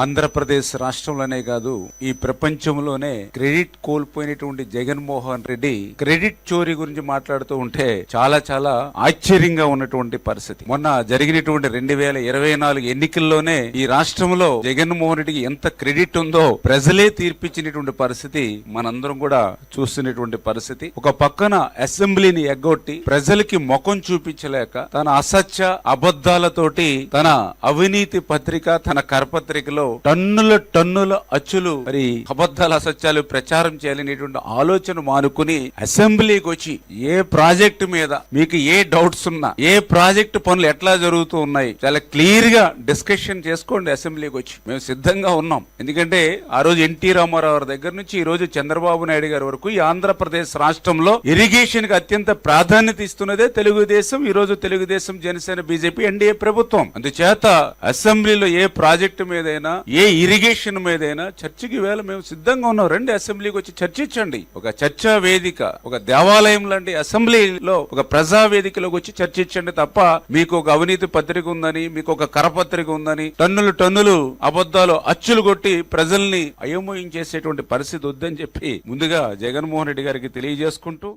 ఆంధ్రప్రదేశ్ రాష్ట్రంలోనే కాదు ఈ ప్రపంచంలోనే క్రెడిట్ కోల్పోయినటువంటి జగన్మోహన్ రెడ్డి క్రెడిట్ చోరీ గురించి మాట్లాడుతూ ఉంటే చాలా చాలా ఆశ్చర్యంగా ఉన్నటువంటి పరిస్థితి. మొన్న జరిగినటువంటి 2024 ఎన్నికల్లోనే ఈ రాష్ట్రంలో జగన్మోహన్ రెడ్డికి ఎంత క్రెడిట్ ఉందో ప్రజలే తీర్పిచ్చినటువంటి పరిస్థితి మనందరం కూడా చూస్తున్నటువంటి పరిస్థితి. ఒక పక్కన అసెంబ్లీని ఎగ్గొట్టి ప్రజలకి ముఖం చూపించలేక తన అసత్య అబద్ధాలతోటి తన అవినీతి పత్రిక తన కరపత్రికలో టన్నుల అచ్చులు మరి అబద్ధాల అసత్యాలు ప్రచారం చేయాలనేటువంటి ఆలోచన మానుకుని అసెంబ్లీకి వచ్చి ఏ ప్రాజెక్టు మీద మీకు ఏ డౌట్స్ ఉన్నా ఏ ప్రాజెక్టు పనులు ఎట్లా జరుగుతూ ఉన్నాయి చాలా క్లియర్ గా డిస్కషన్ చేసుకోండి. అసెంబ్లీకి వచ్చి మేము సిద్ధంగా ఉన్నాం. ఎందుకంటే ఆ రోజు ఎన్టీ రామారావు దగ్గర నుంచి ఈ రోజు చంద్రబాబు నాయుడు గారి వరకు ఈ ఆంధ్రప్రదేశ్ రాష్ట్రంలో ఇరిగేషన్ కి అత్యంత ప్రాధాన్యత ఇస్తున్నదే తెలుగుదేశం. ఈ రోజు తెలుగుదేశం, జనసేన, బీజేపీ, ఎన్డీఏ ప్రభుత్వం. అందుచేత అసెంబ్లీలో ఏ ప్రాజెక్టు మీదైనా ఏ ఇరిగేషన్ మీదైనా చర్చకి వేళ మేము సిద్ధంగా ఉన్నాం. రండి అసెంబ్లీకి వచ్చి చర్చించండి. ఒక చర్చా వేదిక, ఒక దేవాలయం లాంటి అసెంబ్లీలో ఒక ప్రజా వేదికలోకి వచ్చి చర్చించండి తప్ప మీకు ఒక అవినీతి పత్రిక ఉందని, మీకు ఒక కరపత్రిక ఉందని టన్నులు అబద్ధాలు అచ్చులు కొట్టి ప్రజల్ని అయోమయం చేసేటువంటి పరిస్థితి వద్దని చెప్పి ముందుగా జగన్మోహన్ రెడ్డి గారికి తెలియజేసుకుంటూ